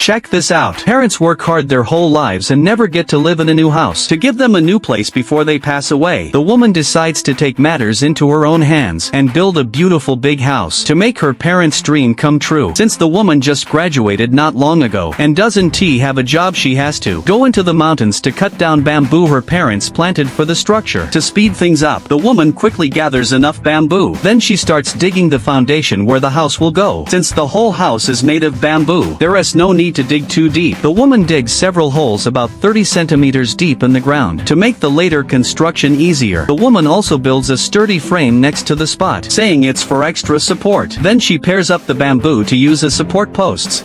Check this out. Parents work hard their whole lives and never get to live in a new house. To give them a new place before they pass away, the woman decides to take matters into her own hands and build a beautiful big house to make her parents' dream come true. Since the woman just graduated not long ago and doesn't have a job, she has to go into the mountains to cut down bamboo her parents planted for the structure. To speed things up, the woman quickly gathers enough bamboo. Then she starts digging the foundation where the house will go. Since the whole house is made of bamboo, there is no need to dig too deep. The woman digs several holes about 30 centimeters deep in the ground to make the later construction easier. The woman also builds a sturdy frame next to the spot, saying it's for extra support. Then she pairs up the bamboo to use as support posts.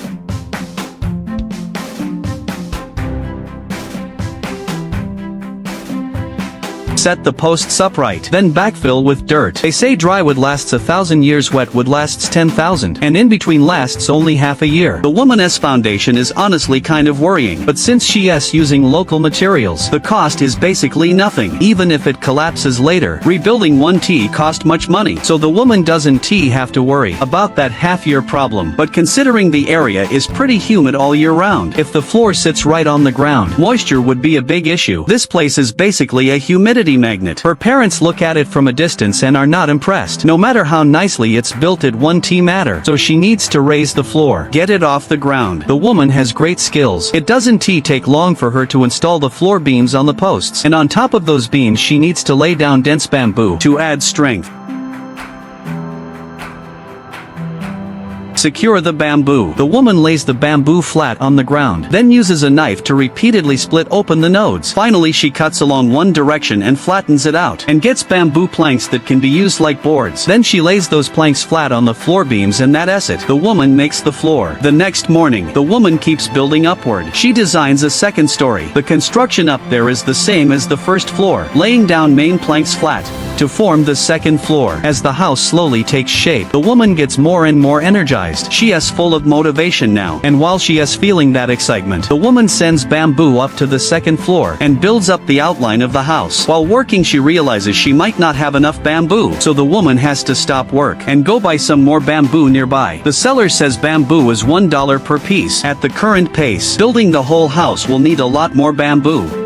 Set the posts upright, then backfill with dirt. They say dry wood lasts 1,000 years, wet wood lasts 10,000, and in between lasts only half a year. The woman's foundation is honestly kind of worrying, but since she's using local materials, the cost is basically nothing. Even if it collapses later, rebuilding one cost much money, so the woman doesn't have to worry about that half-year problem. But considering the area is pretty humid all year round, if the floor sits right on the ground, moisture would be a big issue. This place is basically a humidity magnet. Her parents look at it from a distance and are not impressed. No matter how nicely it's built, it won't matter. So she needs to raise the floor, get it off the ground. The woman has great skills. It doesn't take long for her to install the floor beams on the posts, and on top of those beams she needs to lay down dense bamboo to add strength. Secure the bamboo. The woman lays the bamboo flat on the ground, then uses a knife to repeatedly split open the nodes. Finally, she cuts along one direction and flattens it out, and gets bamboo planks that can be used like boards. Then she lays those planks flat on the floor beams, and that's it. The woman makes the floor. The next morning, the woman keeps building upward. She designs a second story. The construction up there is the same as the first floor, laying down main planks flat to form the second floor. As the house slowly takes shape, the woman gets more and more energized. She is full of motivation now, and while she is feeling that excitement, the woman sends bamboo up to the second floor and builds up the outline of the house. While working, she realizes she might not have enough bamboo, so the woman has to stop work and go buy some more bamboo nearby. The seller says bamboo is $1 per piece. At the current pace, building the whole house will need a lot more bamboo.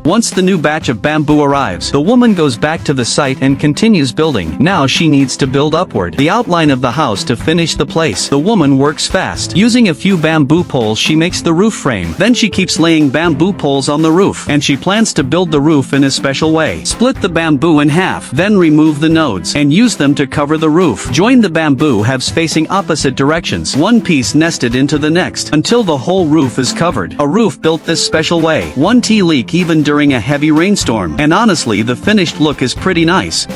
Once the new batch of bamboo arrives, the woman goes back to the site and continues building. Now she needs to build upward the outline of the house to finish the place. The woman works fast. Using a few bamboo poles, she makes the roof frame. Then she keeps laying bamboo poles on the roof, and she plans to build the roof in a special way. Split the bamboo in half, then remove the nodes, and use them to cover the roof. Join the bamboo halves facing opposite directions, one piece nested into the next, until the whole roof is covered. A roof built this special way won't leak even during a heavy rainstorm, and honestly the finished look is pretty nice.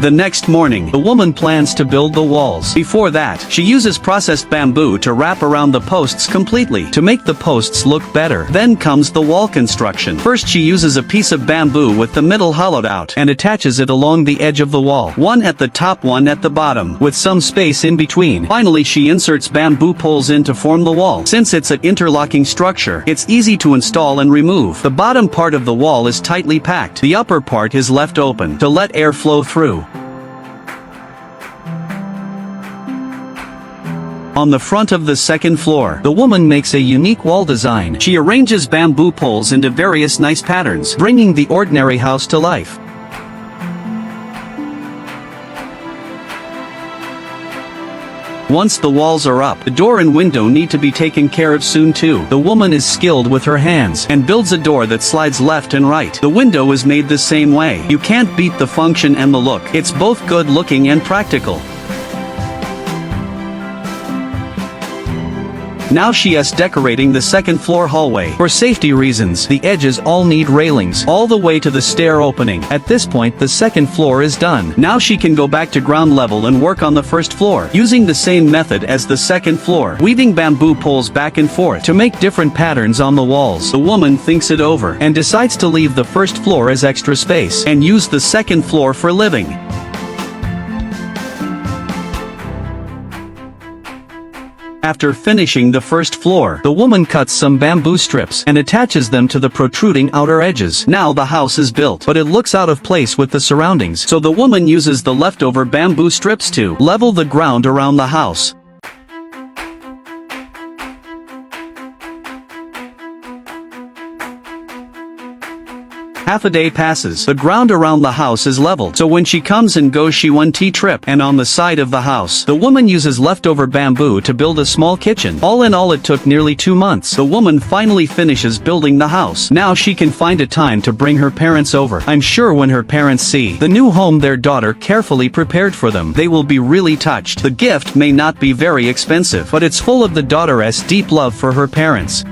The next morning, the woman plans to build the walls. Before that, she uses processed bamboo to wrap around the posts completely to make the posts look better. Then comes the wall construction. First, she uses a piece of bamboo with the middle hollowed out and attaches it along the edge of the wall, one at the top, one at the bottom, with some space in between. Finally, she inserts bamboo poles in to form the wall. Since it's an interlocking structure, it's easy to install and remove. The bottom part of the wall is tightly packed. The upper part is left open to let air flow through. On the front of the second floor, the woman makes a unique wall design. She arranges bamboo poles into various nice patterns, bringing the ordinary house to life. Once the walls are up, the door and window need to be taken care of soon too. The woman is skilled with her hands and builds a door that slides left and right. The window is made the same way. You can't beat the function and the look. It's both good looking and practical. Now she is decorating the second floor hallway. For safety reasons, the edges all need railings all the way to the stair opening. At this point, the second floor is done. Now she can go back to ground level and work on the first floor, using the same method as the second floor, weaving bamboo poles back and forth to make different patterns on the walls. The woman thinks it over and decides to leave the first floor as extra space and use the second floor for living. After finishing the first floor, the woman cuts some bamboo strips and attaches them to the protruding outer edges. Now the house is built, but it looks out of place with the surroundings, so the woman uses the leftover bamboo strips to level the ground around the house. Half a day passes. The ground around the house is leveled, so when she comes and goes she 1 trip. And on the side of the house, the woman uses leftover bamboo to build a small kitchen. All in all, it took nearly 2 months. The woman finally finishes building the house. Now she can find a time to bring her parents over. I'm sure when her parents see the new home their daughter carefully prepared for them, they will be really touched. The gift may not be very expensive, but it's full of the daughter's deep love for her parents.